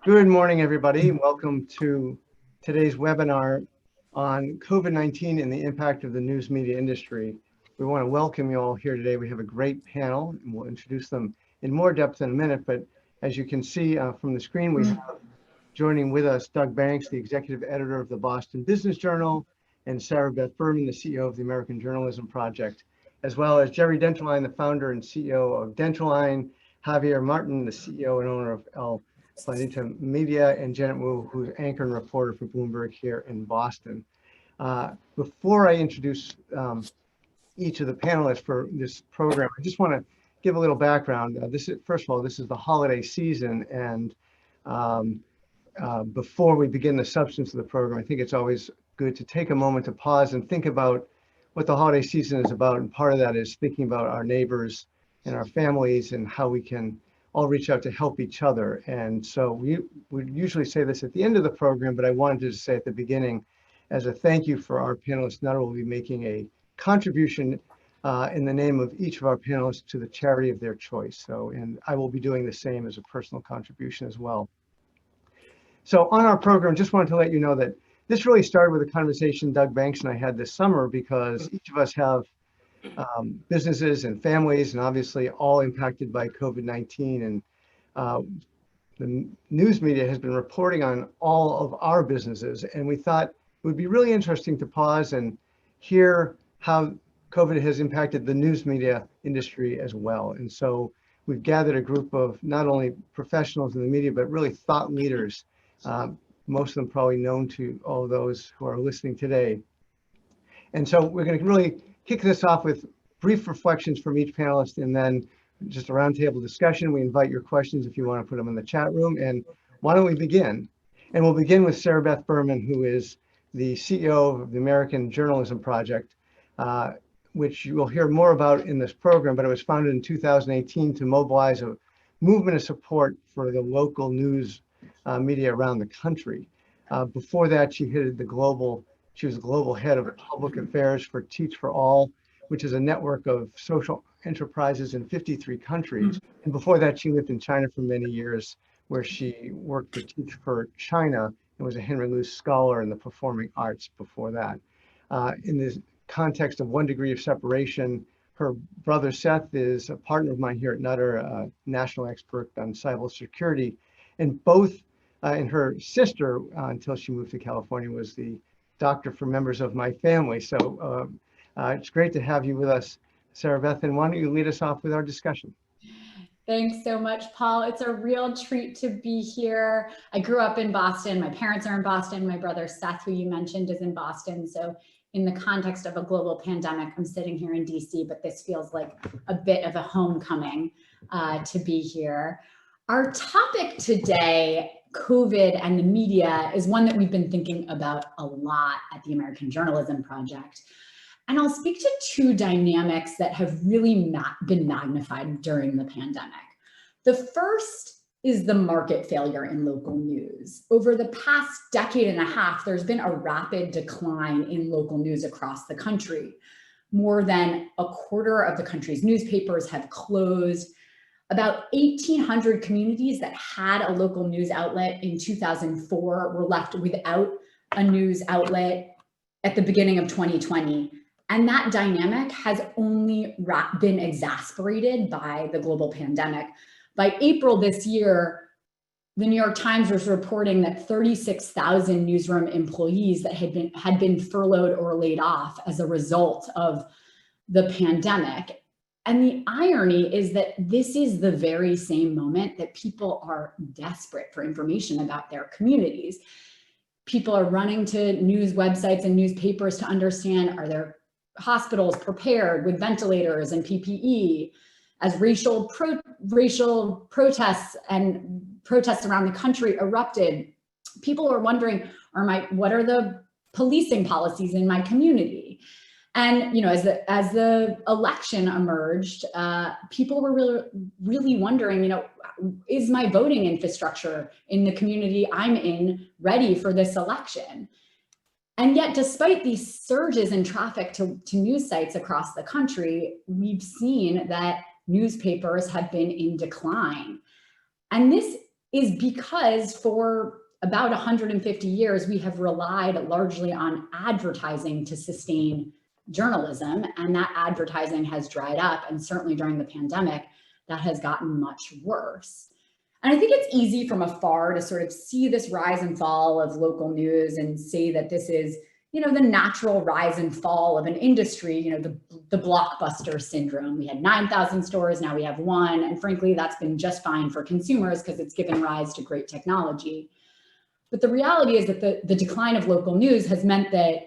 Good morning, everybody. Welcome to today's webinar on COVID-19 and the impact of the news media industry. We want to welcome you all here today. We have a great panel, and we'll introduce them in more depth in a minute. But as you can see from the screen, we have joining with us Doug Banks, the executive editor of the Boston Business Journal, and Sarabeth, Berman, the CEO of the American Journalism Project, as well as Geri Denterlein, the founder and CEO of Denterlein, Javier Marin, the CEO and owner of Planeta Media, and Janet Wu, who's anchor and reporter for Bloomberg here in Boston. Before I introduce each of the panelists for this program, I just want to give a little background. First of all, this is the holiday season, and before we begin the substance of the program, I think it's always good to take a moment to pause and think about what the holiday season is about, and part of that is thinking about our neighbors and our families and how we can all reach out to help each other. And so we would usually say this at the end of the program, but I wanted to say at the beginning as a thank you for our panelists not only making a contribution in the name of each of our panelists to the charity of their choice. So, and I will be doing the same as a personal contribution as well. So on our program, just wanted to let you know that this really started with a conversation Doug Banks and I had this summer, because each of us have businesses and families, and obviously all impacted by COVID-19. And the news media has been reporting on all of our businesses, and we thought it would be really interesting to pause and hear how COVID has impacted the news media industry as well. And so we've gathered a group of not only professionals in the media, but really thought leaders, most of them probably known to all those who are listening today. And so we're going to really kick this off with brief reflections from each panelist, and then just a roundtable discussion. We invite your questions if you want to put them in the chat room. And why don't we begin? And we'll begin with Sarabeth Berman, who is the CEO of the American Journalism Project, which you will hear more about in this program, but it was founded in 2018 to mobilize a movement of support for the local news media around the country. Before that, she was the global head of public affairs for Teach for All, which is a network of social enterprises in 53 countries. And before that, she lived in China for many years, where she worked for Teach for China and was a Henry Luce Scholar in the performing arts before that. In the context of 1 Degree of Separation, her brother Seth is a partner of mine here at Nutter, a national expert on cybersecurity, and both, and her sister, until she moved to California, was the doctor for members of my family. So it's great to have you with us, Sarabeth, and why don't you lead us off with our discussion? Thanks so much, Paul. It's a real treat to be here. I grew up in Boston. My parents are in Boston. My brother Seth, who you mentioned, is in Boston. So in the context of a global pandemic, I'm sitting here in DC, but this feels like a bit of a homecoming to be here. Our topic today, COVID and the media, is one that we've been thinking about a lot at the American Journalism Project. And I'll speak to two dynamics that have really been magnified during the pandemic. The first is the market failure in local news. Over the past decade and a half, there's been a rapid decline in local news across the country. More than a quarter of the country's newspapers have closed. About 1,800 communities that had a local news outlet in 2004 were left without a news outlet at the beginning of 2020. And that dynamic has only been exacerbated by the global pandemic. By April this year, the New York Times was reporting that 36,000 newsroom employees that had been furloughed or laid off as a result of the pandemic. And the irony is that this is the very same moment that people are desperate for information about their communities. People are running to news websites and newspapers to understand, are their hospitals prepared with ventilators and PPE? As racial protests around the country erupted, people are wondering, what are the policing policies in my community? And as the election emerged, people were really wondering, is my voting infrastructure in the community I'm in ready for this election? And yet, despite these surges in traffic to news sites across the country, we've seen that newspapers have been in decline. And this is because for about 150 years, we have relied largely on advertising to sustain journalism, and that advertising has dried up, and certainly during the pandemic, that has gotten much worse. And I think it's easy from afar to sort of see this rise and fall of local news and say that this is, you know, the natural rise and fall of an industry, you know, the blockbuster syndrome. We had 9,000 stores, now we have one. And frankly, that's been just fine for consumers because it's given rise to great technology. But the reality is that the decline of local news has meant that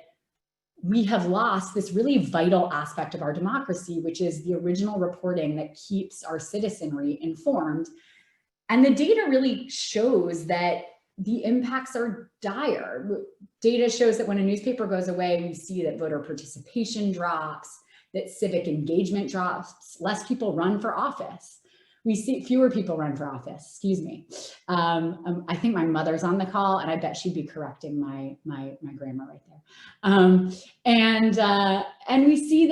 we have lost this really vital aspect of our democracy, which is the original reporting that keeps our citizenry informed. And the data really shows that the impacts are dire. Data shows that when a newspaper goes away, we see that voter participation drops, that civic engagement drops, less people run for office. We see fewer people run for office, excuse me. I think my mother's on the call and I bet she'd be correcting my grammar right there. And we see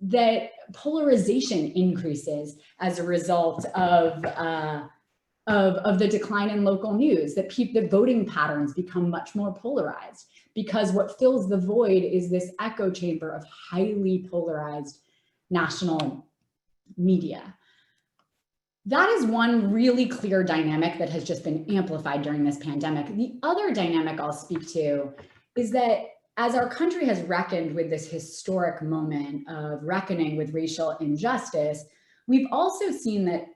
that polarization increases as a result of the decline in local news, that the voting patterns become much more polarized because what fills the void is this echo chamber of highly polarized national media. That is one really clear dynamic that has just been amplified during this pandemic. The other dynamic I'll speak to is that as our country has reckoned with this historic moment of reckoning with racial injustice, we've also seen that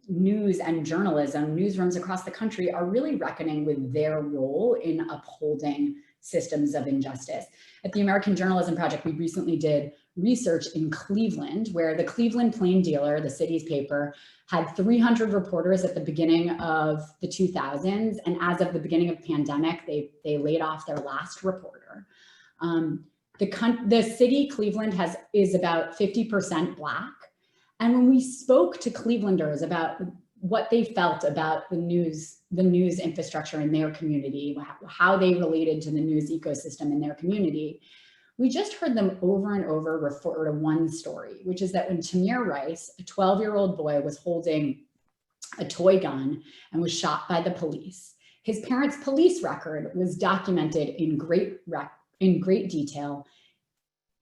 news and journalism, newsrooms across the country are really reckoning with their role in upholding systems of injustice. At the American Journalism Project, we recently did research in Cleveland, where the Cleveland Plain Dealer, the city's paper, had 300 reporters at the beginning of the 2000s. And as of the beginning of the pandemic, they laid off their last reporter. The city, Cleveland, is about 50% Black. And when we spoke to Clevelanders about what they felt about the news infrastructure in their community, how they related to the news ecosystem in their community, we just heard them over and over refer to one story, which is that when Tamir Rice, a 12-year-old boy, was holding a toy gun and was shot by the police, his parents' police record was documented in great detail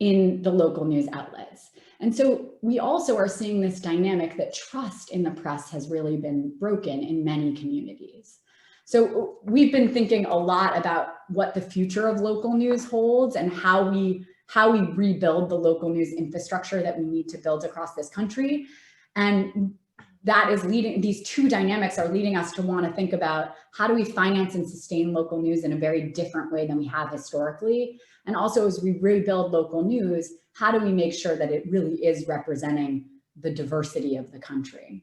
in the local news outlets. And so we also are seeing this dynamic that trust in the press has really been broken in many communities. So we've been thinking a lot about what the future of local news holds and how we rebuild the local news infrastructure that we need to build across this country. And that is these two dynamics are leading us to want to think about how do we finance and sustain local news in a very different way than we have historically. And also, as we rebuild local news, how do we make sure that it really is representing the diversity of the country?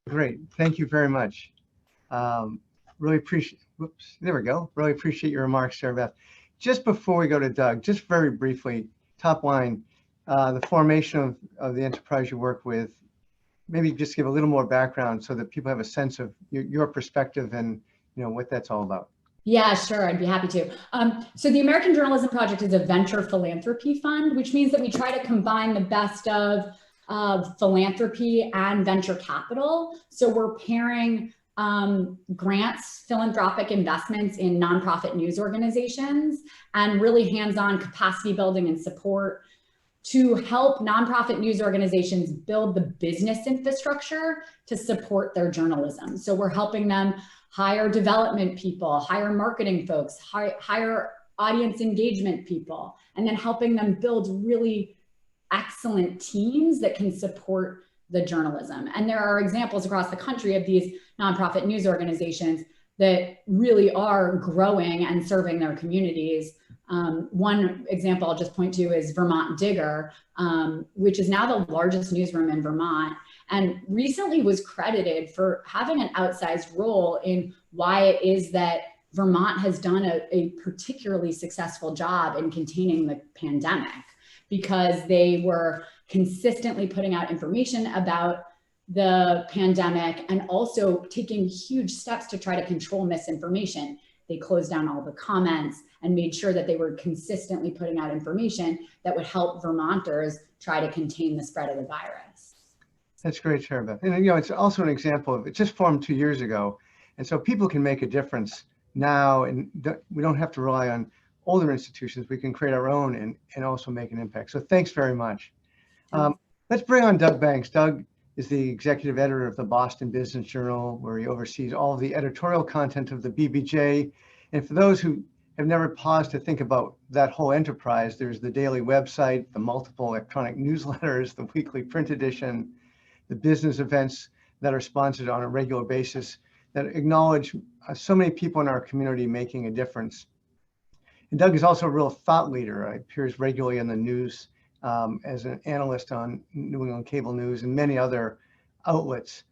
Great, thank you very much. Really appreciate, whoops, there we go. Really appreciate your remarks, Sarabeth. Just before we go to Doug, just very briefly, top line, the formation of the enterprise you work with, maybe just give a little more background so that people have a sense of your perspective and what that's all about. Yeah, sure, I'd be happy to. So the American Journalism Project is a venture philanthropy fund, which means that we try to combine the best of philanthropy and venture capital. So we're pairing grants, philanthropic investments in nonprofit news organizations, and really hands-on capacity building and support to help nonprofit news organizations build the business infrastructure to support their journalism. So we're helping them hire development people, hire marketing folks, hire audience engagement people, and then helping them build really excellent teams that can support the journalism. And there are examples across the country of these nonprofit news organizations that really are growing and serving their communities. One example I'll just point to is Vermont Digger, which is now the largest newsroom in Vermont, and recently was credited for having an outsized role in why it is that Vermont has done a particularly successful job in containing the pandemic, because they were consistently putting out information about the pandemic and also taking huge steps to try to control misinformation. They closed down all the comments and made sure that they were consistently putting out information that would help Vermonters try to contain the spread of the virus. That's great, Sarabeth. And it's also an example of, it just formed 2 years ago. And so people can make a difference now, and we don't have to rely on older institutions. We can create our own and also make an impact. So thanks very much. Let's bring on Doug Banks. Doug is the executive editor of the Boston Business Journal, where he oversees all of the editorial content of the BBJ. And for those who have never paused to think about that whole enterprise, there's the daily website, the multiple electronic newsletters, the weekly print edition, the business events that are sponsored on a regular basis that acknowledge so many people in our community making a difference. And Doug is also a real thought leader. He appears regularly in the news as an analyst on New England Cable News and many other outlets.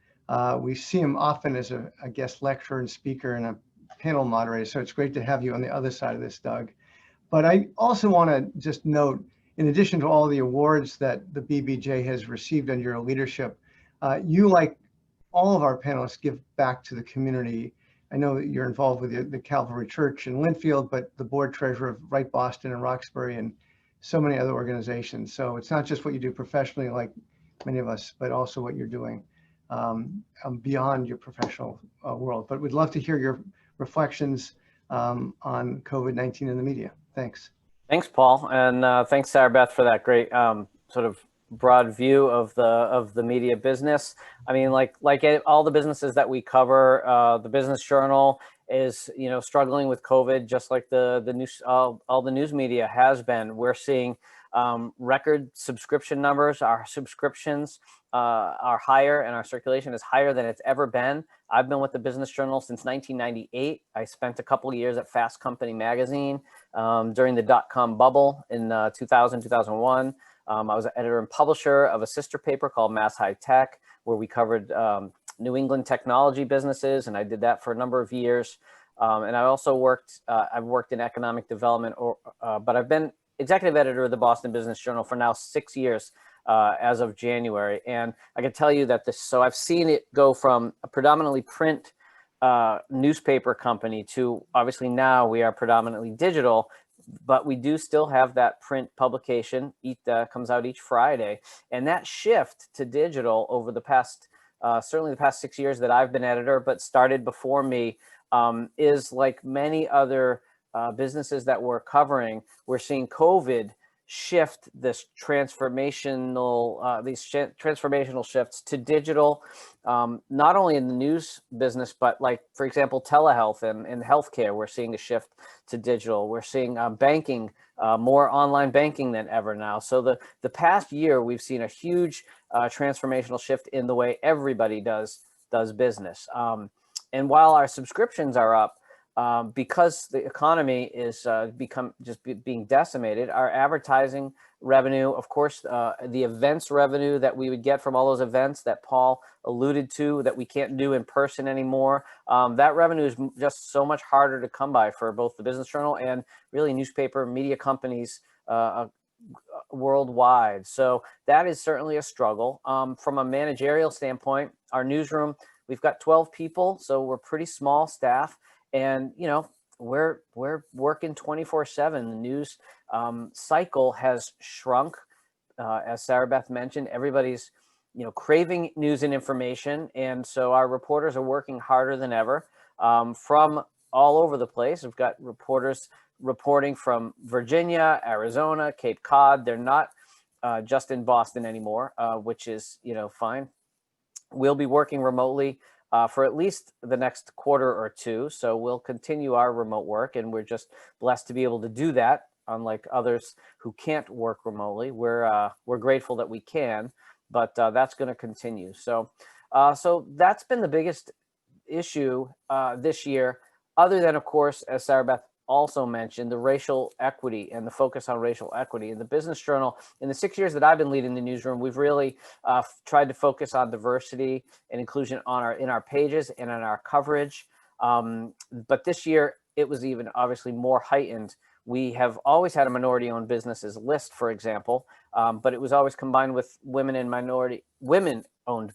We see him often as a guest lecturer and speaker and a panel moderator. So it's great to have you on the other side of this, Doug. But I also want to just note, in addition to all the awards that the BBJ has received under your leadership, you, like all of our panelists, give back to the community. I know that you're involved with the Calvary Church in Linfield, but the board treasurer of Right Boston and Roxbury and so many other organizations. So it's not just what you do professionally, like many of us, but also what you're doing beyond your professional world. But we'd love to hear your reflections on COVID-19 in the media. Thanks. Thanks, Paul, and thanks, Sarabeth, for that great sort of broad view of the media business. I mean, like all the businesses that we cover, the Business Journal is struggling with COVID, just like the news, all the news media has been. We're seeing record subscription numbers. Our subscriptions are higher, and our circulation is higher than it's ever been. I've been with the Business Journal since 1998. I spent a couple of years at Fast Company magazine during the dot-com bubble in 2000, 2001. I was an editor and publisher of a sister paper called Mass High Tech, where we covered New England technology businesses, and I did that for a number of years. And I also I've worked in economic development, but I've been executive editor of the Boston Business Journal for now 6 years as of January. And I can tell you that so I've seen it go from a predominantly print newspaper company to obviously now we are predominantly digital, but we do still have that print publication comes out each Friday. And that shift to digital over the past, certainly the past 6 years that I've been editor, but started before me, is like many other businesses that we're covering. We're seeing COVID shift this transformational shifts to digital, not only in the news business, but like, for example, telehealth and healthcare. We're seeing a shift to digital. We're seeing banking, more online banking than ever now. So the past year, we've seen a huge transformational shift in the way everybody does business. And while our subscriptions are up, because the economy is being decimated, our advertising revenue, of course, the events revenue that we would get from all those events that Paul alluded to that we can't do in person anymore, that revenue is just so much harder to come by for both the Business Journal and really newspaper media companies worldwide. So that is certainly a struggle. From a managerial standpoint, our newsroom, we've got 12 people, so we're pretty small staff. And, we're working 24/7. The news cycle has shrunk. As Sarabeth mentioned, everybody's, craving news and information. And so our reporters are working harder than ever from all over the place. We've got reporters reporting from Virginia, Arizona, Cape Cod. They're not just in Boston anymore, which is, fine. We'll be working remotely for at least the next quarter or two. So we'll continue our remote work, and we're just blessed to be able to do that. Unlike others who can't work remotely, we're grateful that we can, but that's going to continue. So that's been the biggest issue this year, other than, of course, as Sarabeth also mentioned, the racial equity and the focus on racial equity. In the Business Journal, in the 6 years that I've been leading the newsroom, we've really tried to focus on diversity and inclusion in our pages and in our coverage. But this year, it was even obviously more heightened. We have always had a minority-owned businesses list, for example, but it was always combined with women-owned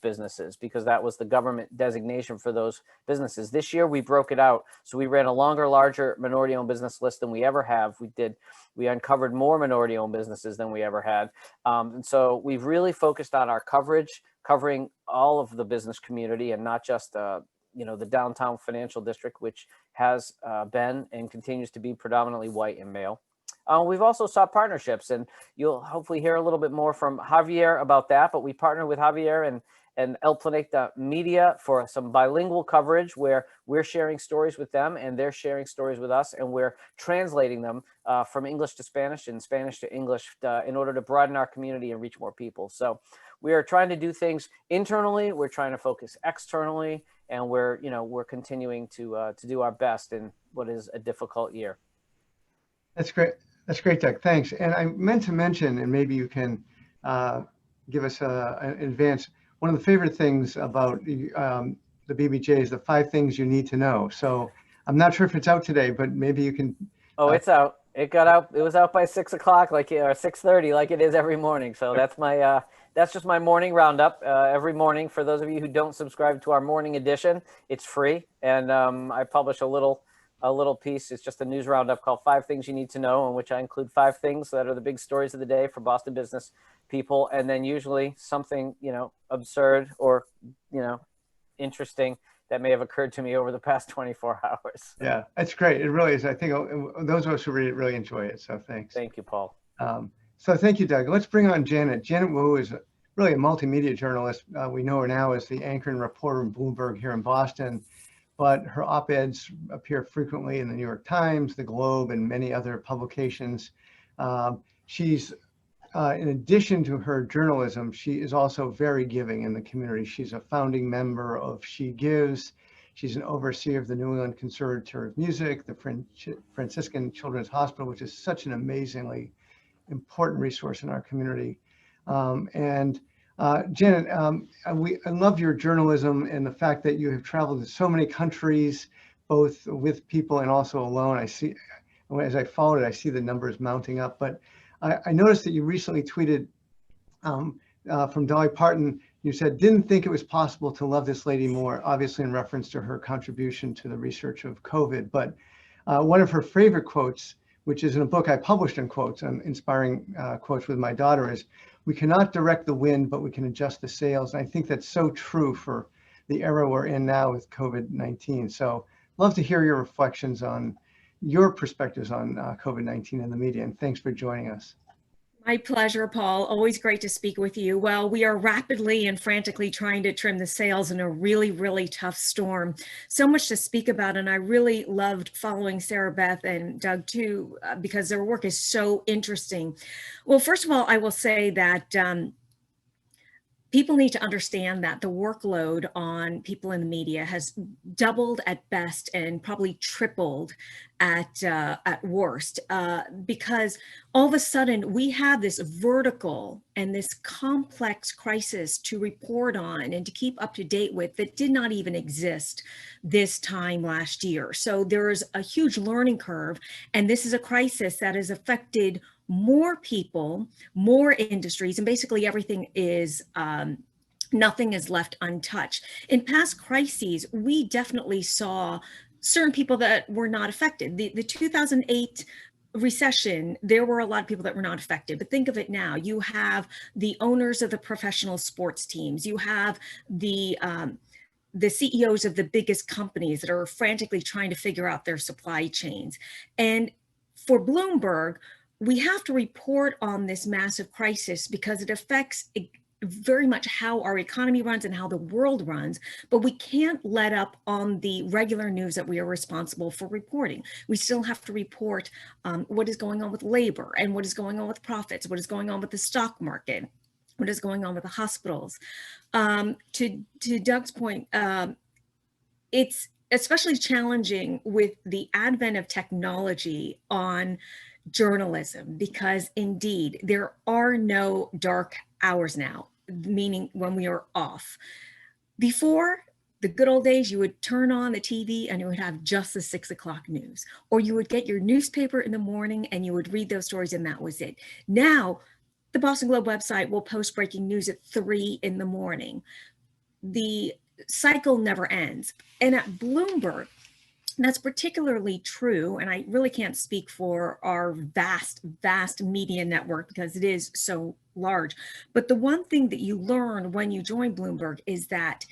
businesses, because that was the government designation for those businesses. This year, we broke it out. So we ran a larger minority-owned business list than we ever have. We uncovered more minority-owned businesses than we ever had. And so we've really focused on our coverage covering all of the business community and not just the downtown financial district, which has been and continues to be predominantly white and male. We've also sought partnerships, and you'll hopefully hear a little bit more from Javier about that, but we partner with Javier and El Planeta Media for some bilingual coverage where we're sharing stories with them and they're sharing stories with us, and we're translating them from English to Spanish and Spanish to English in order to broaden our community and reach more people. So we are trying to do things internally, we're trying to focus externally, and we're continuing to do our best in what is a difficult year. That's great. That's great, Doug. Thanks. And I meant to mention, and maybe you can give us an advance, one of the favorite things about the BBJ is the 5 things you need to know. So I'm not sure if it's out today, but maybe you can. Oh, it's out. It got out. It was out by 6 o'clock, or 6:30, like it is every morning. So that's my that's just my morning roundup every morning. For those of you who don't subscribe to our morning edition, it's free, and I publish a little piece. It's just a news roundup called 5 Things You Need to Know, in which I include 5 things that are the big stories of the day for Boston business people, and then usually something absurd or interesting that may have occurred to me over the past 24 hours. Yeah, that's great. It really is. I think those of us who read it really enjoy it. So thanks. Thank you, Paul. So thank you, Doug. Let's bring on Janet. Janet Wu is really a multimedia journalist. We know her now as the anchor and reporter in Bloomberg here in Boston, but her op-eds appear frequently in the New York Times, the Globe, and many other publications. She's, in addition to her journalism, she is also very giving in the community. She's a founding member of She Gives. She's an overseer of the New England Conservatory of Music, the Franciscan Children's Hospital, which is such an amazingly important resource in our community. Janet, I love your journalism and the fact that you have traveled to so many countries, both with people and also alone. I see, as I followed it, I see the numbers mounting up. But I noticed that you recently tweeted from Dolly Parton. You said, didn't think it was possible to love this lady more, obviously in reference to her contribution to the research of COVID. But one of her favorite quotes, which is in a book I published in quotes, inspiring quotes with my daughter, is, "We cannot direct the wind, but we can adjust the sails." And I think that's so true for the era we're in now with COVID-19. So love to hear your reflections on your perspectives on COVID-19 and the media. And thanks for joining us. My pleasure, Paul. Always great to speak with you. Well, we are rapidly and frantically trying to trim the sails in a really, really tough storm. So much to speak about, and I really loved following Sarabeth and Doug too, because their work is so interesting. Well, first of all, I will say that people need to understand that the workload on people in the media has doubled at best and probably tripled at worst, because all of a sudden we have this vertical and this complex crisis to report on and to keep up to date with that did not even exist this time last year. So there is a huge learning curve, and this is a crisis that has affected more people, more industries, and basically everything is, nothing is left untouched. In past crises, we definitely saw certain people that were not affected. The 2008 recession, there were a lot of people that were not affected, but think of it now. You have the owners of the professional sports teams. You have the CEOs of the biggest companies that are frantically trying to figure out their supply chains. And for Bloomberg, we have to report on this massive crisis because it affects very much how our economy runs and how the world runs, but we can't let up on the regular news that we are responsible for reporting. We still have to report what is going on with labor and what is going on with profits, what is going on with the stock market, what is going on with the hospitals. To Doug's point, it's especially challenging with the advent of technology on journalism, because indeed there are no dark hours now, meaning when we are off. Before, the good old days, you would turn on the TV and it would have just the 6 o'clock news, or you would get your newspaper in the morning and you would read those stories and that was it. Now, the Boston Globe website will post breaking news at 3 in the morning. The cycle never ends. And at Bloomberg, That's particularly true, and I really can't speak for our vast media network because it is so large. But the one thing that you learn when you join Bloomberg is that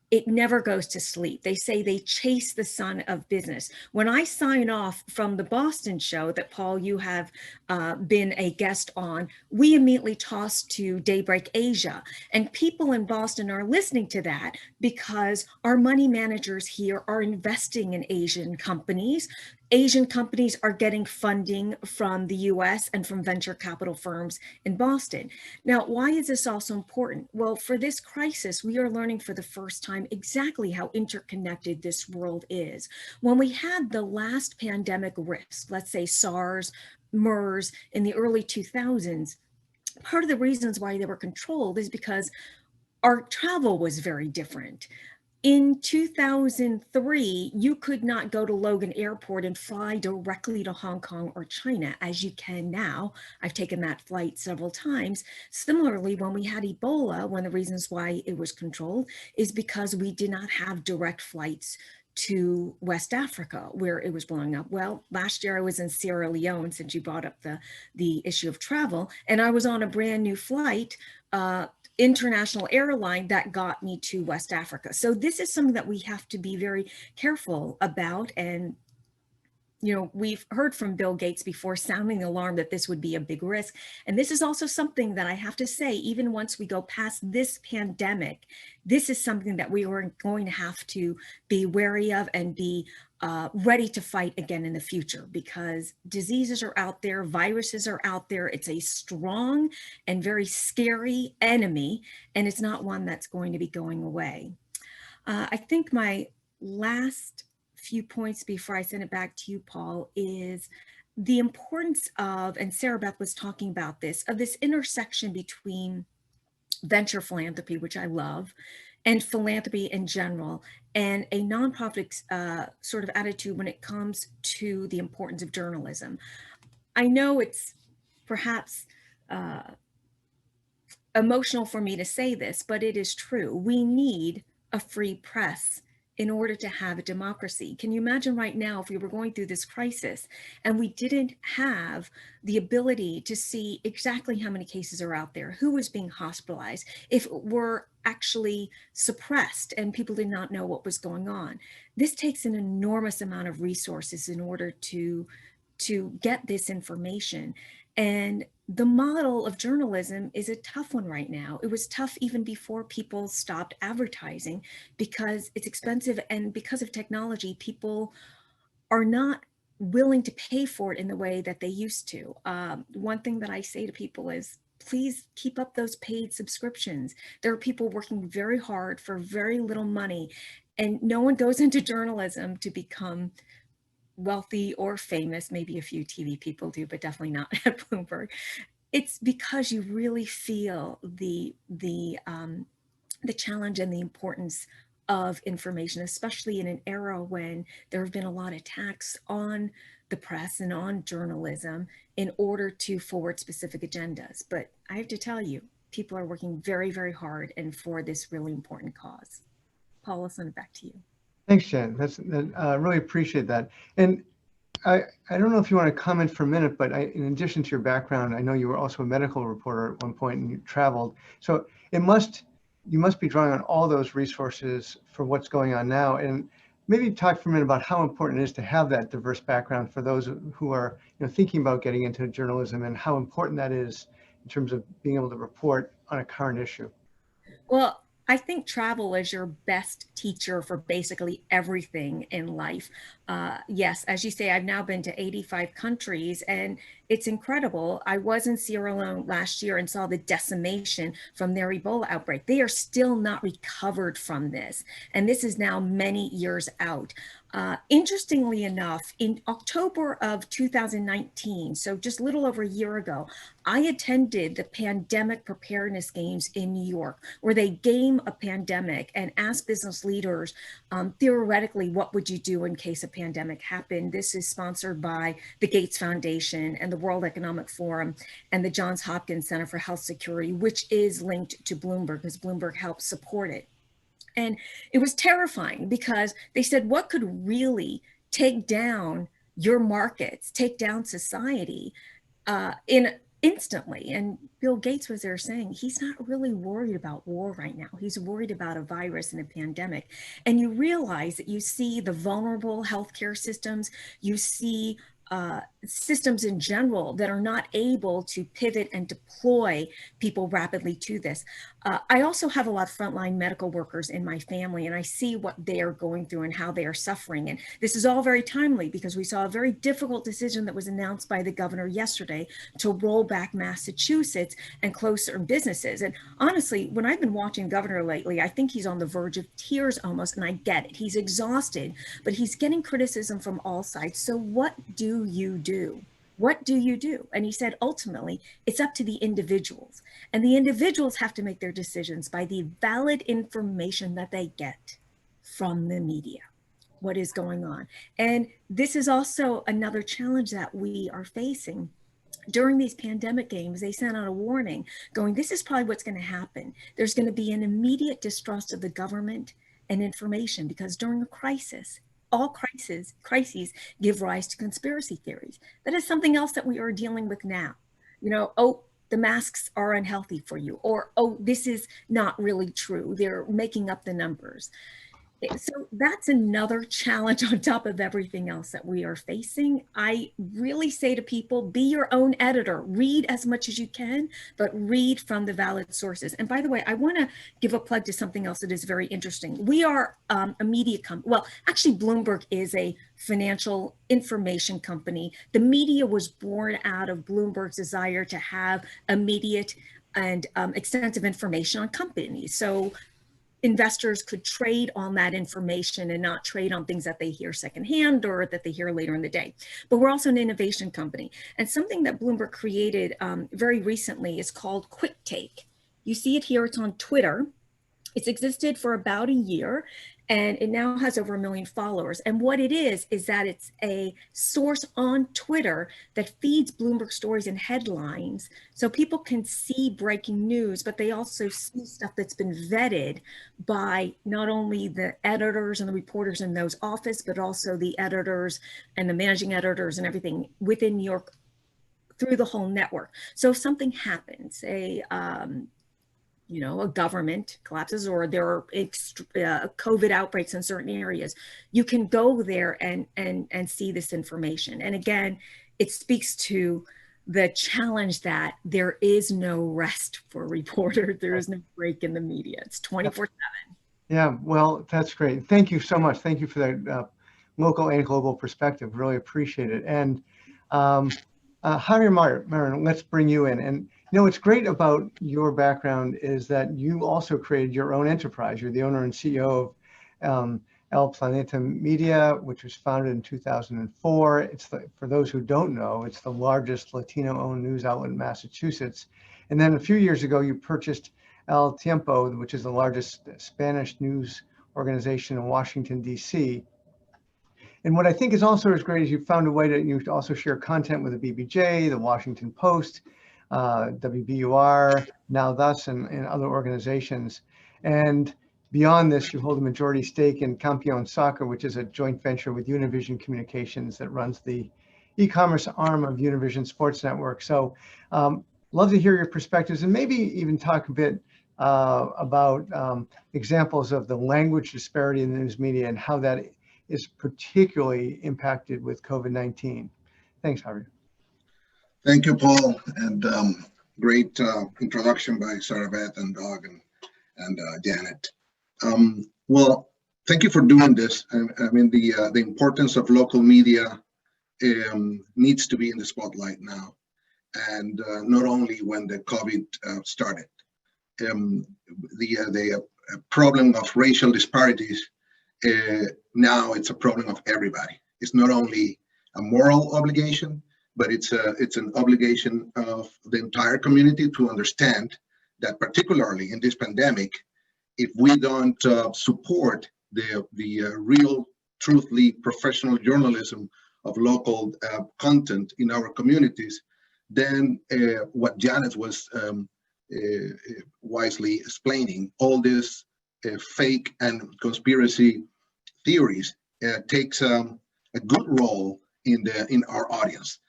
it never goes to sleep. They say they chase the sun of business. When I sign off from the Boston show that, Paul, you have been a guest on, we immediately toss to Daybreak Asia. And people in Boston are listening to that because our money managers here are investing in Asian companies. Asian companies are getting funding from the US and from venture capital firms in Boston. Now, why is this also important? Well, for this crisis, we are learning for the first time exactly how interconnected this world is. When we had the last pandemic risk, let's say SARS, MERS in the early 2000s, part of the reasons why they were controlled is because our travel was very different. In 2003, you could not go to Logan Airport and fly directly to Hong Kong or China as you can now. I've taken that flight several times. Similarly, when we had Ebola, one of the reasons why it was controlled is because we did not have direct flights to West Africa where it was blowing up. Well, last year I was in Sierra Leone, since you brought up the issue of travel, and I was on a brand new flight, international airline that got me to West Africa. So this is something that we have to be very careful about. And, you know, we've heard from Bill Gates before sounding the alarm that this would be a big risk. And this is also something that I have to say, even once we go past this pandemic, this is something that we are going to have to be wary of and be ready to fight again in the future, because diseases are out there, viruses are out there. It's a strong and very scary enemy, and it's not one that's going to be going away. I think my last few points before I send it back to you, Paul, is the importance of, and Sarabeth was talking about this, of this intersection between venture philanthropy, which I love, and philanthropy in general, and a nonprofit sort of attitude when it comes to the importance of journalism. I know it's perhaps emotional for me to say this, but it is true. We need a free press in order to have a democracy. Can you imagine right now if we were going through this crisis and we didn't have the ability to see exactly how many cases are out there, who is being hospitalized, if it were actually suppressed and people did not know what was going on? This takes an enormous amount of resources in order to get this information. And the model of journalism is a tough one right now. It was tough even before people stopped advertising because it's expensive, and because of technology, people are not willing to pay for it in the way that they used to. One thing that I say to people is, please keep up those paid subscriptions. There are people working very hard for very little money, and no one goes into journalism to become wealthy or famous. Maybe a few TV people do, but definitely not at Bloomberg. It's because you really feel the challenge and the importance of information, especially in an era when there have been a lot of attacks on the press and on journalism in order to forward specific agendas. But I have to tell you, people are working very, very hard and for this really important cause. Paul, I'll send it back to you. Thanks, Jen. I really appreciate that. And I don't know if you want to comment for a minute, but in addition to your background, I know you were also a medical reporter at one point and you traveled. So you must be drawing on all those resources for what's going on now. And maybe talk for a minute about how important it is to have that diverse background for those who are thinking about getting into journalism, and how important that is in terms of being able to report on a current issue. Well, I think travel is your best teacher for basically everything in life. Yes, as you say, I've now been to 85 countries, and it's incredible. I was in Sierra Leone last year and saw the decimation from their Ebola outbreak. They are still not recovered from this, and this is now many years out. Interestingly enough, in October of 2019, so just a little over a year ago, I attended the Pandemic Preparedness Games in New York, where they game a pandemic and ask business leaders, theoretically, what would you do in case a pandemic happened? This is sponsored by the Gates Foundation and the World Economic Forum and the Johns Hopkins Center for Health Security, which is linked to Bloomberg because Bloomberg helps support it. And it was terrifying because they said, what could really take down your markets, take down society instantly. And Bill Gates was there saying he's not really worried about war right now. He's worried about a virus and a pandemic. And you realize that you see the vulnerable healthcare systems, you see systems in general that are not able to pivot and deploy people rapidly to this. I also have a lot of frontline medical workers in my family, and I see what they are going through and how they are suffering. And this is all very timely because we saw a very difficult decision that was announced by the governor yesterday to roll back Massachusetts and close certain businesses. And honestly, when I've been watching the governor lately, I think he's on the verge of tears almost, and I get it. He's exhausted, but he's getting criticism from all sides. So what do you do? What do you do? And he said, ultimately, it's up to the individuals. And the individuals have to make their decisions by the valid information that they get from the media. What is going on? And this is also another challenge that we are facing. During these pandemic games, they sent out a warning going, this is probably what's going to happen. There's going to be an immediate distrust of the government and information because during a crisis, all crises give rise to conspiracy theories. That is something else that we are dealing with now. You know, oh, the masks are unhealthy for you, or, oh, this is not really true. They're making up the numbers. So that's another challenge on top of everything else that we are facing. I really say to people, be your own editor. Read as much as you can, but read from the valid sources. And by the way, I want to give a plug to something else that is very interesting. We are a media company. Well, actually, Bloomberg is a financial information company. The media was born out of Bloomberg's desire to have immediate and extensive information on companies. So investors could trade on that information and not trade on things that they hear secondhand or that they hear later in the day. But we're also an innovation company. And something that Bloomberg created very recently is called Quick Take. You see it here, it's on Twitter. It's existed for about a year and it now has over 1 million followers. And what it is that it's a source on Twitter that feeds Bloomberg stories and headlines. So people can see breaking news, but they also see stuff that's been vetted by not only the editors and the reporters in those offices, but also the editors and the managing editors and everything within through the whole network. So if something happens, a government collapses or there are COVID outbreaks in certain areas, you can go there and see this information. And again, it speaks to the challenge that there is no rest for a reporter. There is no break in the media. It's 24/7. Yeah, well, that's great. Thank you so much. Thank you for that local and global perspective. Really appreciate it. And Javier, Marin, let's bring you in. And you know, what's great about your background is that you also created your own enterprise. You're the owner and CEO of Planeta Media, which was founded in 2004. It's for those who don't know, it's the largest Latino-owned news outlet in Massachusetts. And then a few years ago, you purchased El Tiempo, which is the largest Spanish news organization in Washington, D.C. And what I think is also as great is you found a way to you also share content with the BBJ, the Washington Post, WBUR, Now Thus, and other organizations. And beyond this, you hold a majority stake in Campeón Soccer, which is a joint venture with Univision Communications that runs the e-commerce arm of Univision Sports Network. So love to hear your perspectives and maybe even talk a bit about examples of the language disparity in the news media and how that is particularly impacted with COVID-19. Thanks, Javier. Thank you, Paul, and great introduction by Sarabeth and Doug and Janet. Well, thank you for doing this. I mean, the importance of local media needs to be in the spotlight now, and not only when the COVID started. The problem of racial disparities, now it's a problem of everybody. It's not only a moral obligation, but it's an obligation of the entire community to understand that, particularly in this pandemic, if we don't support the real, truthfully professional journalism of local content in our communities, then what Janet was wisely explaining, all this fake and conspiracy theories takes a good role in our audience,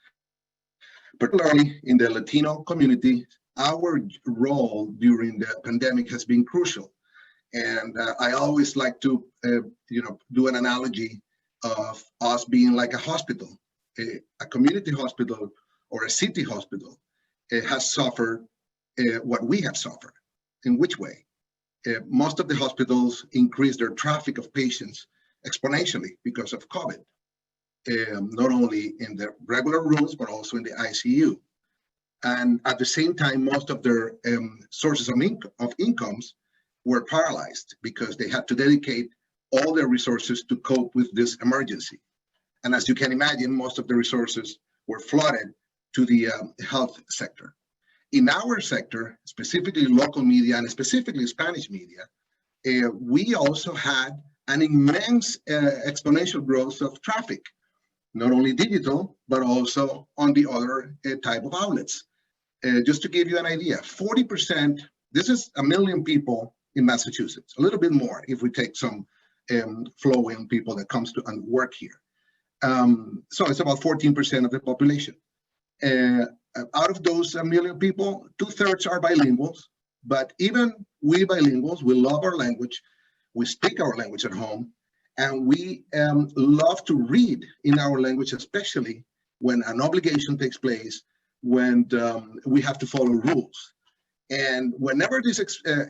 particularly in the Latino community. Our role during the pandemic has been crucial, and I always like to do an analogy of us being like a hospital, a community hospital or a city hospital. It has suffered what we have suffered. In which way? Most of the hospitals increased their traffic of patients exponentially because of COVID, not only in the regular rooms, but also in the ICU. And at the same time, most of their sources of incomes were paralyzed because they had to dedicate all their resources to cope with this emergency. And as you can imagine, most of the resources were flooded to the health sector. In our sector, specifically local media and specifically Spanish media, we also had an immense exponential growth of traffic, not only digital, but also on the other type of outlets. Just to give you an idea, 40%, this is 1 million people in Massachusetts, a little bit more if we take some flow-in people that comes to and work here. So it's about 14% of the population. Out of those 1 million people, 2/3 are bilinguals, but even we bilinguals, we love our language, we speak our language at home, and we love to read in our language, especially when an obligation takes place, when we have to follow rules. And whenever this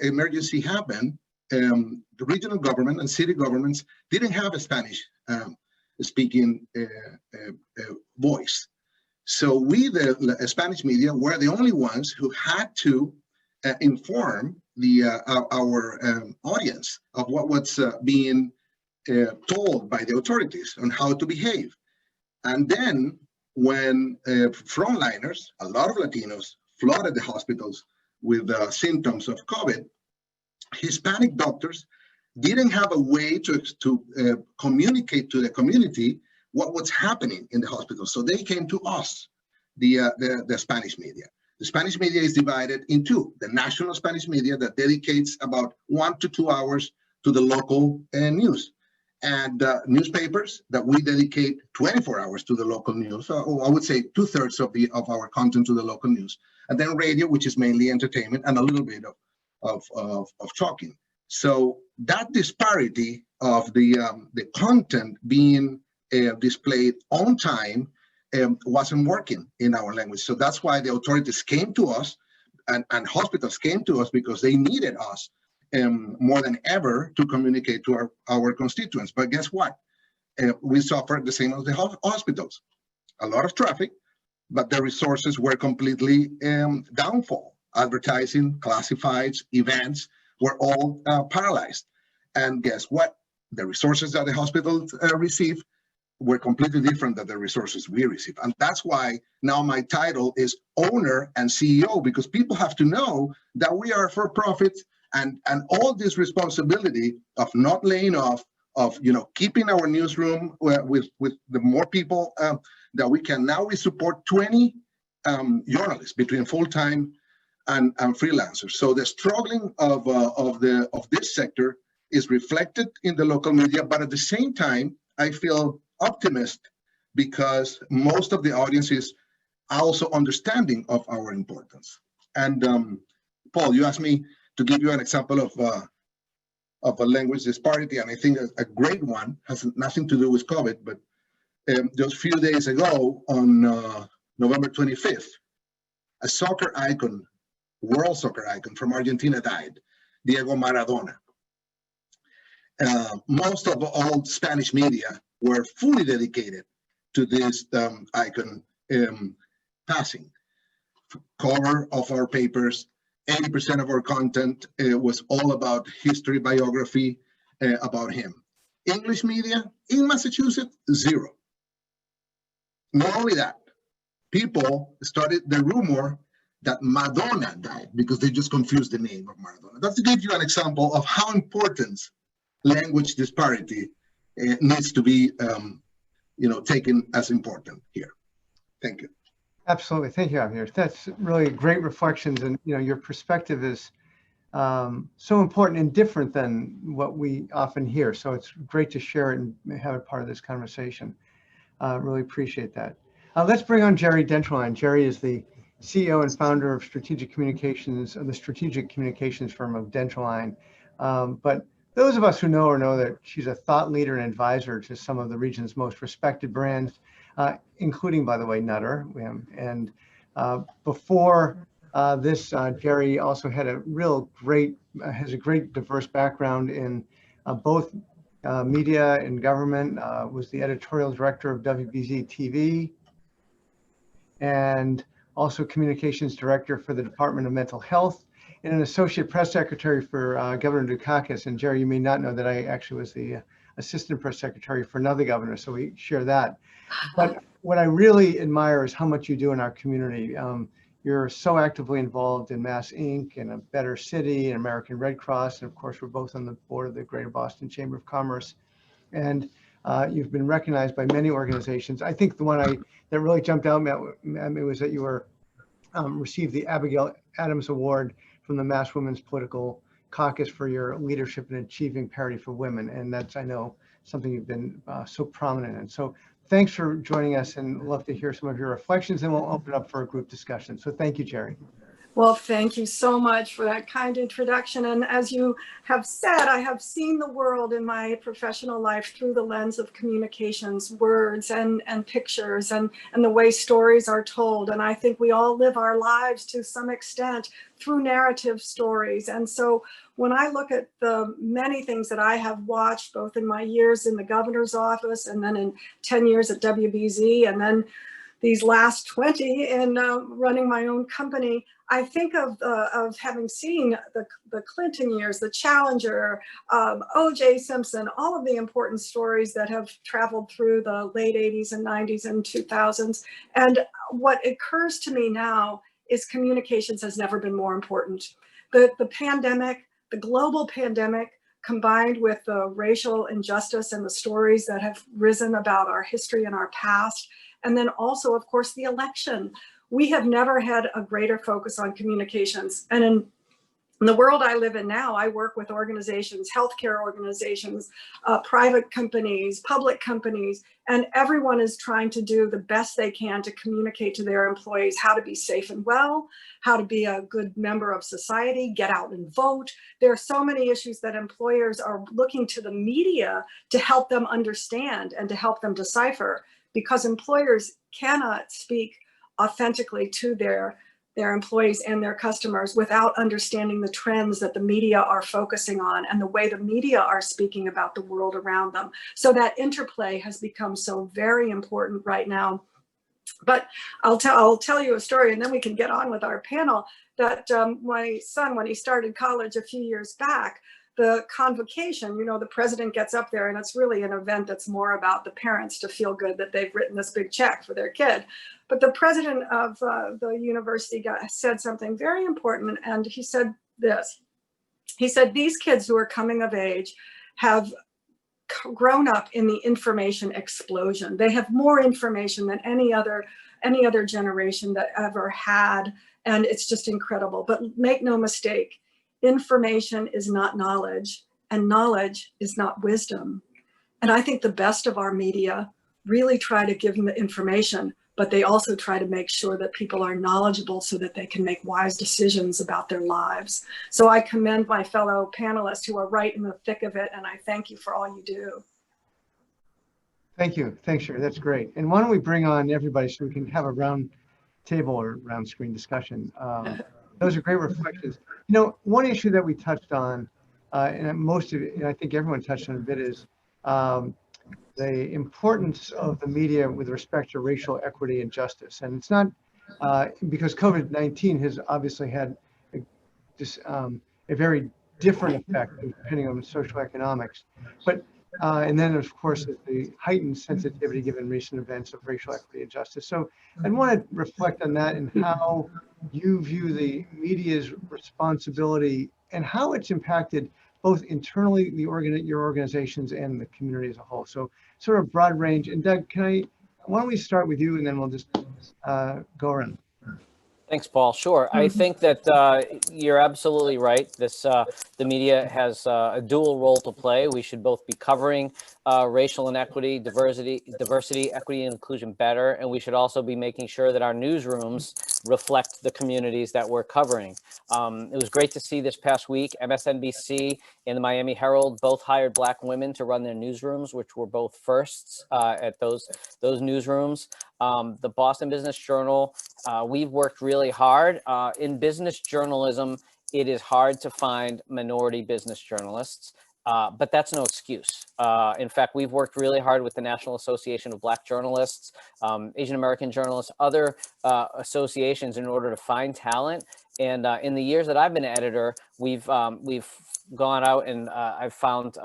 emergency happened, the regional government and city governments didn't have a Spanish speaking voice. So we, the Spanish media, were the only ones who had to inform our audience of what was being told by the authorities on how to behave. And then when frontliners, a lot of Latinos, flooded the hospitals with symptoms of COVID, Hispanic doctors didn't have a way to communicate to the community what was happening in the hospital. So they came to us, the Spanish media. The Spanish media is divided in two: the national Spanish media that dedicates about 1 to 2 hours to the local news, and newspapers that we dedicate 24 hours to the local news. So I would say 2/3 of our content to the local news, and then radio, which is mainly entertainment and a little bit of talking. So that disparity of the content being displayed on time wasn't working in our language. So that's why the authorities came to us, and hospitals came to us, because they needed us more than ever to communicate to our constituents. But guess what? We suffered the same as the hospitals. A lot of traffic, but the resources were completely downfall. Advertising, classifieds, events were all paralyzed. And guess what? The resources that the hospitals received were completely different than the resources we receive. And that's why now my title is owner and CEO, because people have to know that we are for profit, and all this responsibility of not laying off, of keeping our newsroom with the more people that we can. Now we support 20 journalists between full-time and freelancers. So the struggling of this sector is reflected in the local media, but at the same time, I feel optimistic because most of the audience is also understanding of our importance. And Paul, you asked me to give you an example of a language disparity, and I think a great one has nothing to do with COVID, but just a few days ago on November 25th, a soccer icon, world soccer icon from Argentina died, Diego Maradona. Most of all Spanish media were fully dedicated to this icon passing. Cover of our papers, 80% of our content was all about history, biography about him. English media in Massachusetts, zero. Not only that, people started the rumor that Madonna died because they just confused the name of Maradona. That's to give you an example of how important language disparity needs to be taken as important here. Thank you. Absolutely. Thank you, Javier. That's really great reflections. And, your perspective is so important and different than what we often hear. So it's great to share it and have it part of this conversation. Really appreciate that. Let's bring on Geri Denterlein. Geri is the CEO and founder of Strategic Communications, of the strategic communications firm of Denterlein. But those of us who know her know that she's a thought leader and advisor to some of the region's most respected brands, including, by the way, Nutter. And before this, Geri also had has a great diverse background in both media and government, was the editorial director of WBZ TV, and also communications director for the Department of Mental Health, and an associate press secretary for Governor Dukakis. And Geri, you may not know that I actually was the assistant press secretary for another governor, so we share that. But what I really admire is how much you do in our community. You're so actively involved in Mass Inc. and A Better City and American Red Cross, and of course, we're both on the board of the Greater Boston Chamber of Commerce. And you've been recognized by many organizations. I think the one that really jumped out at me was that you were received the Abigail Adams Award from the Mass Women's Political Caucus for your leadership in achieving parity for women. And that's, I know, something you've been so prominent in. So thanks for joining us, and love to hear some of your reflections, and we'll open up for a group discussion. So thank you, Geri. Well, thank you so much for that kind introduction. And as you have said, I have seen the world in my professional life through the lens of communications, words and pictures, and the way stories are told. And I think we all live our lives to some extent through narrative stories. And so when I look at the many things that I have watched, both in my years in the governor's office and then in 10 years at WBZ, and then these last 20 in running my own company, I think of having seen the Clinton years, the Challenger, O.J. Simpson, all of the important stories that have traveled through the late 80s and 90s and 2000s. And what occurs to me now is communications has never been more important. The pandemic, the global pandemic, combined with the racial injustice and the stories that have risen about our history and our past, and then also, of course, the election. We have never had a greater focus on communications. And in the world I live in now, I work with organizations, healthcare organizations, private companies, public companies, and everyone is trying to do the best they can to communicate to their employees how to be safe and well, how to be a good member of society, get out and vote. There are so many issues that employers are looking to the media to help them understand and to help them decipher, because employers cannot speak authentically to their employees and their customers without understanding the trends that the media are focusing on and the way the media are speaking about the world around them. So that interplay has become so very important right now. But I'll tell you a story, and then we can get on with our panel, that my son, when he started college a few years back, the convocation, you know, the president gets up there, and it's really an event that's more about the parents to feel good that they've written this big check for their kid. But the president of the university said something very important, and he said this. He said, these kids who are coming of age have grown up in the information explosion. They have more information than any other generation that ever had, and it's just incredible. But make no mistake, information is not knowledge, and knowledge is not wisdom. And I think the best of our media really try to give them the information, but they also try to make sure that people are knowledgeable so that they can make wise decisions about their lives. So I commend my fellow panelists who are right in the thick of it, and I thank you for all you do. Thank you. Thanks, Geri. That's great. And why don't we bring on everybody so we can have a round table or round screen discussion. Those are great reflections. You know, one issue that we touched on, and most of it, and I think everyone touched on a bit, is the importance of the media with respect to racial equity and justice. And it's not because COVID-19 has obviously had a very different effect depending on socioeconomics. But and then, of course, the heightened sensitivity given recent events of racial equity and justice. So I want to reflect on that and how you view the media's responsibility and how it's impacted both internally, your organizations and the community as a whole. So sort of broad range. And Doug, why don't we start with you, and then we'll just go around. Thanks, Paul. Sure. I think that you're absolutely right. The media has a dual role to play. We should both be covering racial inequity, diversity, equity, and inclusion better, and we should also be making sure that our newsrooms reflect the communities that we're covering. It was great to see this past week, MSNBC and the Miami Herald both hired Black women to run their newsrooms, which were both firsts at those newsrooms. The Boston Business Journal, we've worked really hard. In business journalism, it is hard to find minority business journalists, but that's no excuse. In fact, we've worked really hard with the National Association of Black Journalists, Asian American journalists, other associations in order to find talent. And in the years that I've been editor, we've gone out and I've found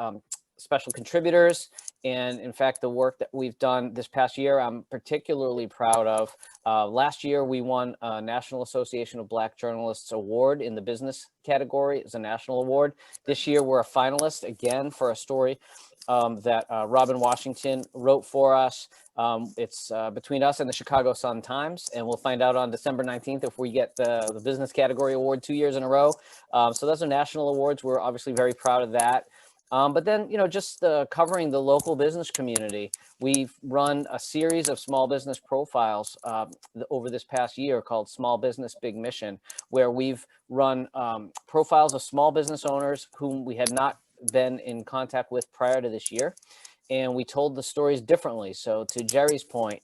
special contributors. And in fact, the work that we've done this past year, I'm particularly proud of. Last year, we won a National Association of Black Journalists Award in the business category. It's a national award. This year, we're a finalist again for a story that Robin Washington wrote for us. It's between us and the Chicago Sun-Times, and we'll find out on December 19th if we get the business category award 2 years in a row. So those are national awards. We're obviously very proud of that. But then, just covering the local business community, we've run a series of small business profiles over this past year called Small Business Big Mission, where we've run profiles of small business owners whom we had not been in contact with prior to this year. And we told the stories differently. So to Geri's point,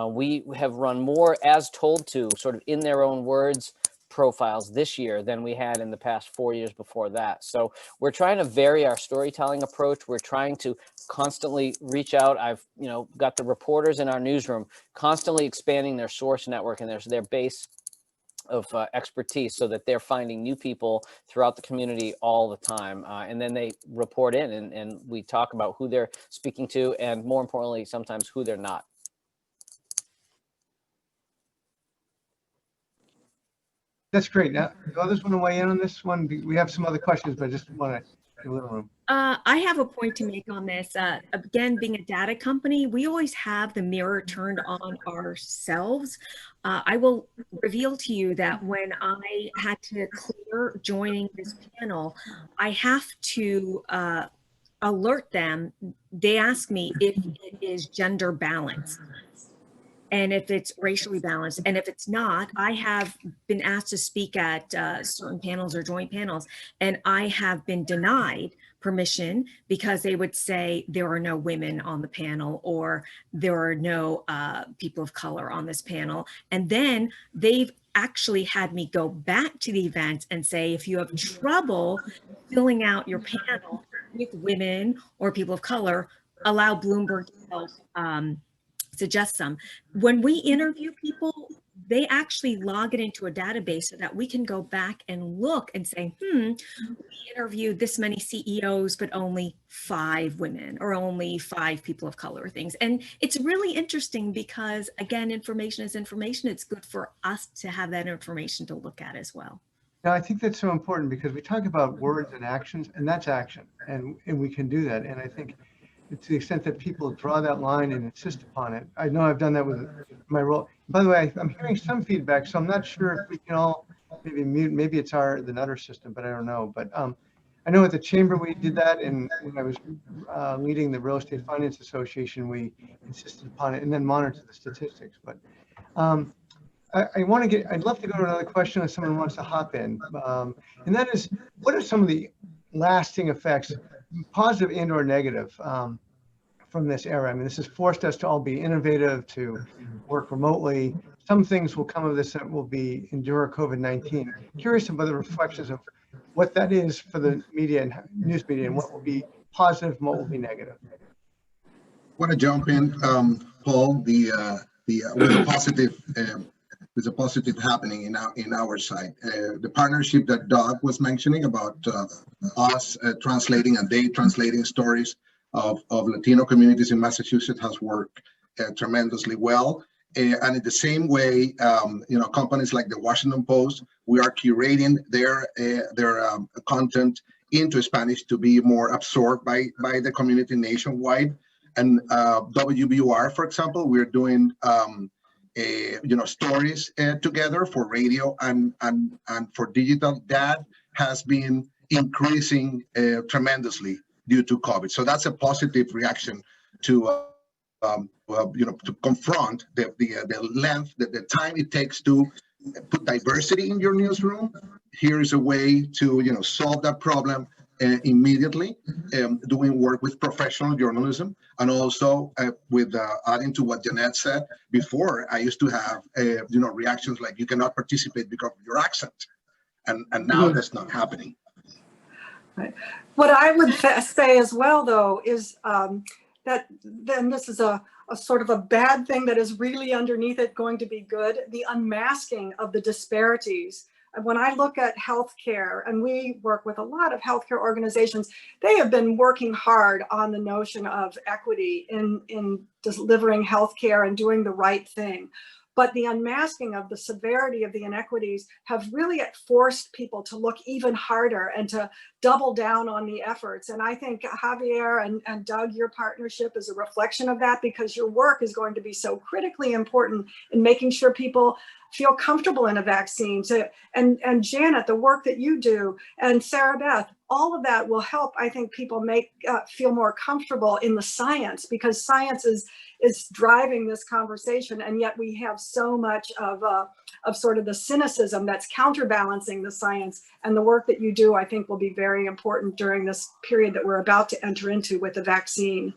we have run more as told to, sort of in their own words, profiles this year than we had in the past 4 years before that. So we're trying to vary our storytelling approach. We're trying to constantly reach out. I've got the reporters in our newsroom constantly expanding their source network and their base of expertise so that they're finding new people throughout the community all the time. And then they report in and we talk about who they're speaking to and, more importantly, sometimes who they're not. That's great. Now, do others want to weigh in on this one? We have some other questions, but I just want to give a little room. I have a point to make on this. Again, being a data company, we always have the mirror turned on ourselves. I will reveal to you that when I had to clear joining this panel, I have to alert them. They ask me if it is gender balanced and if it's racially balanced. And if it's not, I have been asked to speak at certain panels or joint panels, and I have been denied permission because they would say there are no women on the panel or there are no people of color on this panel. And then they've actually had me go back to the event and say, if you have trouble filling out your panel with women or people of color, allow Bloomberg to help suggest some. When we interview people, they actually log it into a database so that we can go back and look and say, we interviewed this many CEOs, but only 5 women or only 5 people of color, things. And it's really interesting because, again, information is information. It's good for us to have that information to look at as well. Now, I think that's so important because we talk about words and actions, and that's action, and we can do that. And I think to the extent that people draw that line and insist upon it. I know I've done that with my role. By the way, I'm hearing some feedback, so I'm not sure if we can all maybe mute. Maybe it's the Nutter system, but I don't know. But I know at the chamber we did that, and when I was leading the Real Estate Finance Association, we insisted upon it and then monitored the statistics. But I'd love to go to another question if someone wants to hop in, and that is, what are some of the lasting effects, positive and or negative, from this era? I mean, this has forced us to all be innovative, to work remotely. Some things will come of this that will endure COVID-19. Curious about the reflections of what that is for the media and news media, and what will be positive and what will be negative. I want to jump in, Paul. There's a positive happening in our side. The partnership that Doug was mentioning about us translating and they translating stories of Latino communities in Massachusetts has worked tremendously well. And in the same way, companies like the Washington Post, we are curating their content into Spanish to be more absorbed by the community nationwide. And WBUR, for example, we're doing stories together for radio and for digital. That has been increasing tremendously due to COVID. So that's a positive reaction to to confront the length, the time it takes to put diversity in your newsroom. Here is a way to solve that problem immediately, doing work with professional journalism, and also with adding to what Jeanette said before. I used to have reactions like, you cannot participate because of your accent, and now that's not happening. Right. What I would say as well, though, is that then this is a sort of a bad thing that is really underneath it going to be good, the unmasking of the disparities. When I look at healthcare, and we work with a lot of healthcare organizations, they have been working hard on the notion of equity in delivering healthcare and doing the right thing. But the unmasking of the severity of the inequities have really forced people to look even harder and to double down on the efforts. And I think Javier and Doug, your partnership is a reflection of that, because your work is going to be so critically important in making sure people feel comfortable in a vaccine. And Janet, the work that you do, and Sarabeth, all of that will help, I think, people feel more comfortable in the science, because science is driving this conversation, and yet we have so much of sort of the cynicism that's counterbalancing the science. And the work that you do, I think, will be very important during this period that we're about to enter into with the vaccine.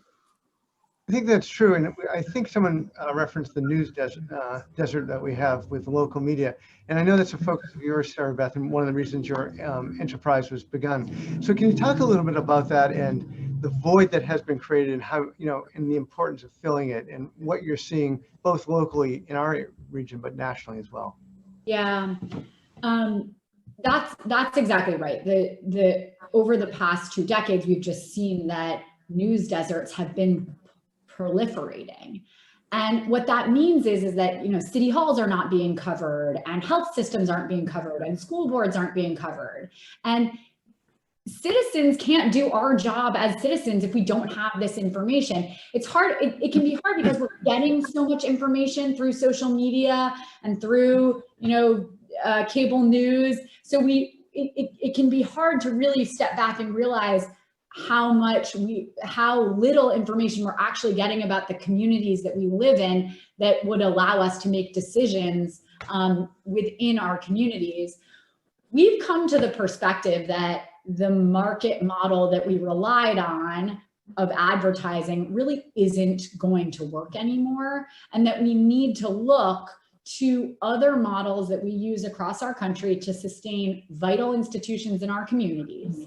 I think that's true, and I think someone referenced the news desert that we have with local media, and I know that's a focus of yours, Sarabeth, and one of the reasons your enterprise was begun. So can you talk a little bit about that and the void that has been created, and how, and the importance of filling it, and what you're seeing both locally in our region but nationally as well? Yeah, that's exactly right. Over the past 2 decades, we've just seen that news deserts have been proliferating. And what that means is that, city halls are not being covered, and health systems aren't being covered, and school boards aren't being covered. And citizens can't do our job as citizens if we don't have this information. It's hard. It can be hard because we're getting so much information through social media and through, cable news. So it can be hard to really step back and realize how little information we're actually getting about the communities that we live in that would allow us to make decisions within our communities. We've come to the perspective that the market model that we relied on of advertising really isn't going to work anymore, and that we need to look to other models that we use across our country to sustain vital institutions in our communities.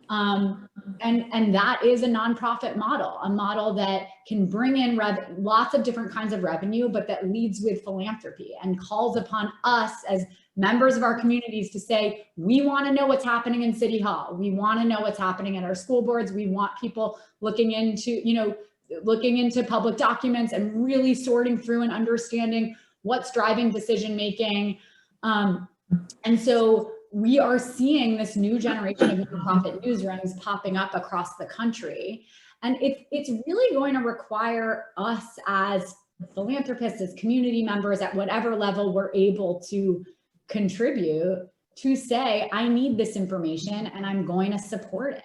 And that is a nonprofit model, a model that can bring in lots of different kinds of revenue, but that leads with philanthropy and calls upon us as members of our communities to say, we want to know what's happening in City Hall. We want to know what's happening at our school boards. We want people looking into public documents and really sorting through and understanding what's driving decision making. And so we are seeing this new generation of nonprofit newsrooms popping up across the country. And it's really going to require us as philanthropists, as community members, at whatever level we're able to contribute, to say, I need this information and I'm going to support it.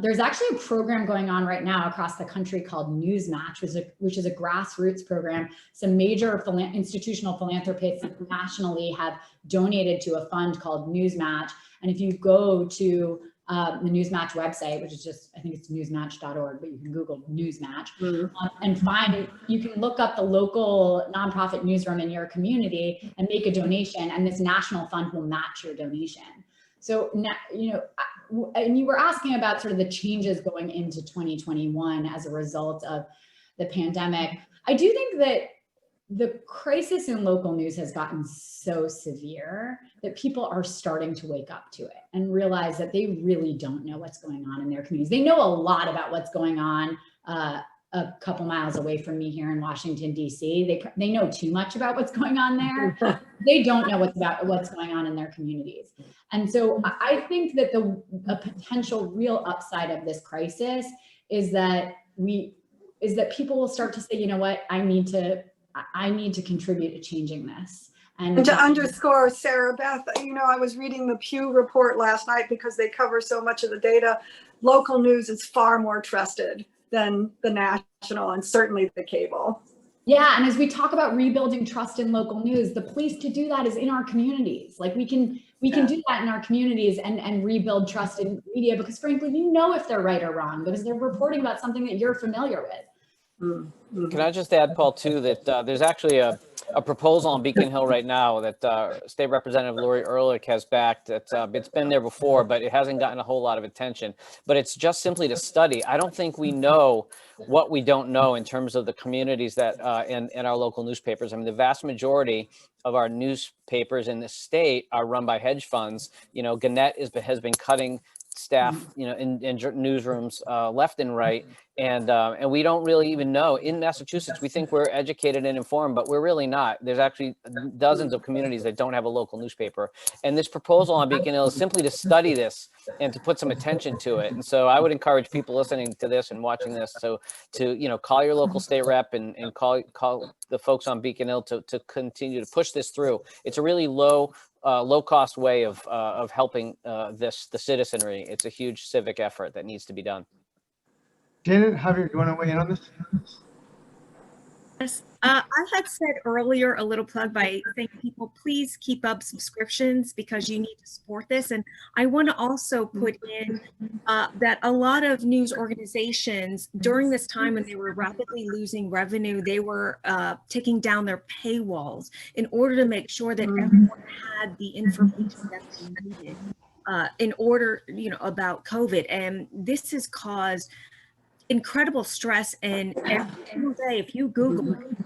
There's actually a program going on right now across the country called Newsmatch, which is a grassroots program. Some major institutional philanthropists nationally have donated to a fund called Newsmatch. And if you go to the Newsmatch website, which is just, I think it's newsmatch.org, but you can Google Newsmatch and you can look up the local nonprofit newsroom in your community and make a donation, and this national fund will match your donation. So, and you were asking about sort of the changes going into 2021 as a result of the pandemic. I do think that the crisis in local news has gotten so severe that people are starting to wake up to it and realize that they really don't know what's going on in their communities. They know a lot about what's going on a couple miles away from me here in Washington, D.C. They know too much about what's going on there. They don't know what's going on in their communities. And so I think that a potential real upside of this crisis is that people will start to say, you know what, I need to I need to contribute to changing this. And to underscore, Sarabeth, you know, I was reading the Pew report last night because they cover so much of the data. Local news is far more trusted than the national and certainly the cable. Yeah, and as we talk about rebuilding trust in local news, the place to do that is in our communities. Like we can do that in our communities and rebuild trust in media, because frankly, you know if they're right or wrong because they're reporting about something that you're familiar with. Mm-hmm. Can I just add, Paul, too, that there's actually a proposal on Beacon Hill right now that State Representative Lori Ehrlich has backed. It's been there before, but it hasn't gotten a whole lot of attention. But it's just simply to study. I don't think we know what we don't know in terms of the communities that in our local newspapers. I mean, the vast majority of our newspapers in the state are run by hedge funds. You know, Gannett has been cutting staff, you know, in newsrooms left and right, and we don't really even know. In Massachusetts, we think we're educated and informed, but we're really not. There's actually dozens of communities that don't have a local newspaper, and this proposal on Beacon Hill is simply to study this and to put some attention to it. And so I would encourage people listening to this and watching this to you know, call your local state rep and call the folks on Beacon Hill to continue to push this through. It's a really low cost way of helping the citizenry. It's a huge civic effort that needs to be done. Janet, Javier, do you want to weigh in on this? Yes, I had said earlier a little plug by saying people please keep up subscriptions because you need to support this. And I want to also put in that a lot of news organizations during this time when they were rapidly losing revenue, they were taking down their paywalls in order to make sure that everyone had the information that they needed in order, you know, about COVID. And this has caused incredible stress, and every single day, if you Google it,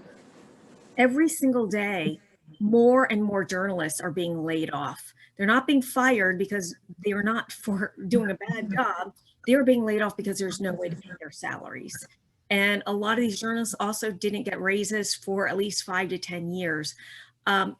every single day, more and more journalists are being laid off. They're not being fired because they are not for doing a bad job. They're being laid off because there's no way to pay their salaries. And a lot of these journalists also didn't get raises for at least 5 to 10 years.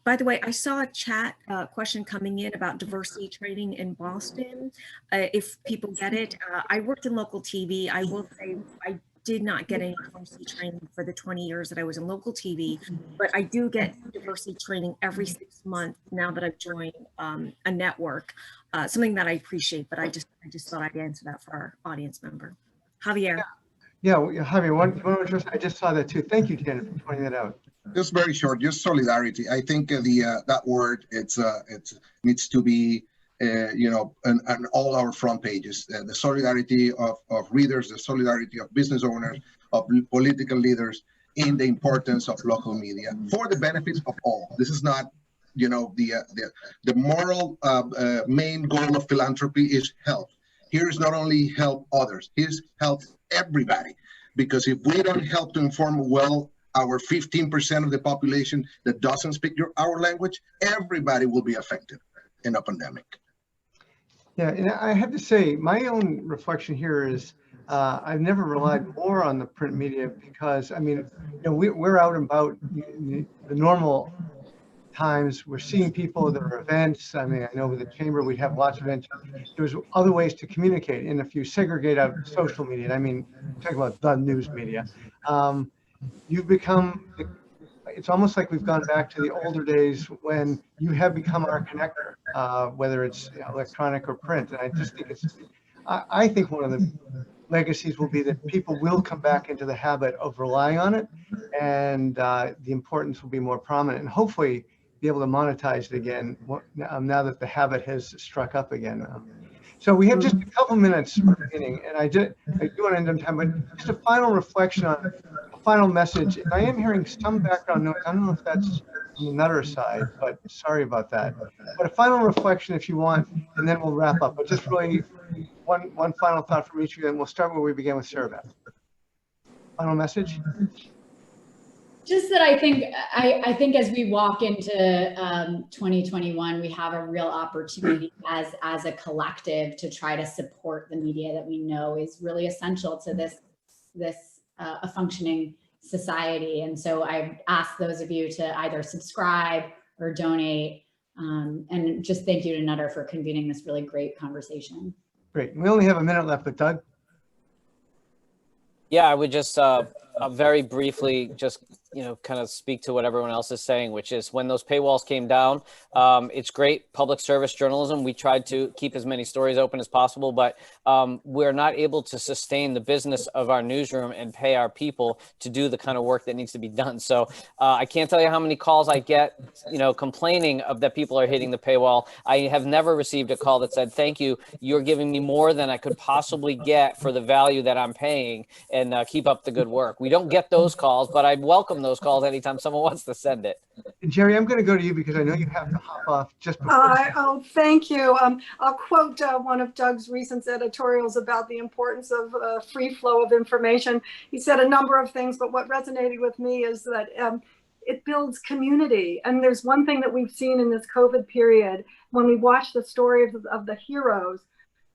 By the way, I saw a chat question coming in about diversity training in Boston. If people get it, I worked in local TV. I will say I did not get any diversity training for the 20 years that I was in local TV, but I do get diversity training every 6 months now that I've joined a network, something that I appreciate, but I just thought I'd answer that for our audience member. Javier. Yeah, Javier, I just saw that too. Thank you, Janet, for pointing that out. Just very short, just solidarity. I think that word it needs to be you know, on all our front pages. The solidarity of readers, the solidarity of business owners, of political leaders, in the importance of local media for the benefit of all. This is not, you know, the moral main goal of philanthropy is help. Here is not only help others, here's help everybody. Because if we don't help to inform well our 15% of the population that doesn't speak our language, everybody will be affected in a pandemic. Yeah, and I have to say, my own reflection here is I've never relied more on the print media because, I mean, you know, we're out and about the normal times. We're seeing people, there are events. I mean, I know with the chamber, we have lots of events. There's other ways to communicate. And if you segregate out social media, and I mean, talk about the news media, you've become, it's almost like we've gone back to the older days when you have become our connector, whether it's electronic or print. And I just think I think one of the legacies will be that people will come back into the habit of relying on it, and the importance will be more prominent, and hopefully be able to monetize it again now that the habit has struck up again. So we have just a couple minutes for the beginning, and I do want to end on time, but just a final reflection on a final message. I am hearing some background noise. I don't know if that's on the Nutter side, but sorry about that. But a final reflection if you want, and then we'll wrap up. But just really one final thought from each of you, and we'll start where we began with Sarabeth. Final message? Just that I think as we walk into 2021, we have a real opportunity as a collective to try to support the media that we know is really essential to this a functioning society. And so I ask those of you to either subscribe or donate, and just thank you to Nutter for convening this really great conversation. Great. We only have a minute left, but Doug? Yeah, I would just very briefly just, kind of speak to what everyone else is saying, which is when those paywalls came down, it's great public service journalism. We tried to keep as many stories open as possible, but we're not able to sustain the business of our newsroom and pay our people to do the kind of work that needs to be done. So I can't tell you how many calls I get, complaining of that people are hitting the paywall. I have never received a call that said, thank you, you're giving me more than I could possibly get for the value that I'm paying, and keep up the good work. We don't get those calls, but I welcome those calls anytime someone wants to send it. And Geri, I'm going to go to you because I know you have to hop off just before. Oh, thank you. I'll quote one of Doug's recent editorials about the importance of free flow of information. He said a number of things, but what resonated with me is that it builds community. And there's one thing that we've seen in this COVID period, when we watch the stories of the heroes,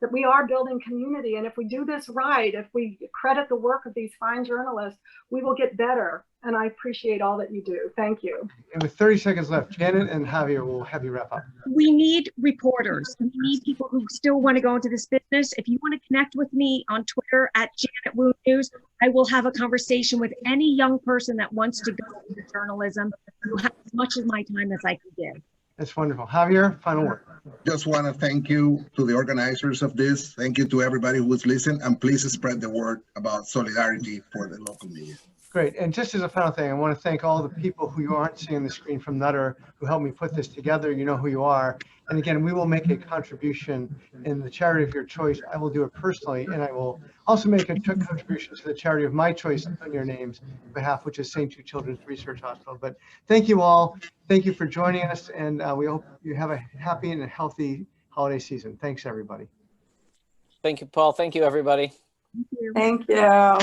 that we are building community. And if we do this right, if we credit the work of these fine journalists, we will get better. And I appreciate all that you do. Thank you. And with 30 seconds left, Janet and Javier will have you wrap up. We need reporters. We need people who still want to go into this business. If you want to connect with me on Twitter at Janet Wu News, I will have a conversation with any young person that wants to go into journalism. You'll have as much of my time as I can give. That's wonderful. Javier, final word. Just want to thank you to the organizers of this. Thank you to everybody who's listened, and please spread the word about solidarity for the local media. Great. And just as a final thing, I want to thank all the people who you aren't seeing on the screen from Nutter who helped me put this together. You know who you are. And again, we will make a contribution in the charity of your choice. I will do it personally, and I will also make a contribution to the charity of my choice on your names behalf, which is St. Jude Children's Research Hospital. But thank you all. Thank you for joining us, and we hope you have a happy and a healthy holiday season. Thanks, everybody. Thank you, Paul. Thank you, everybody. Thank you.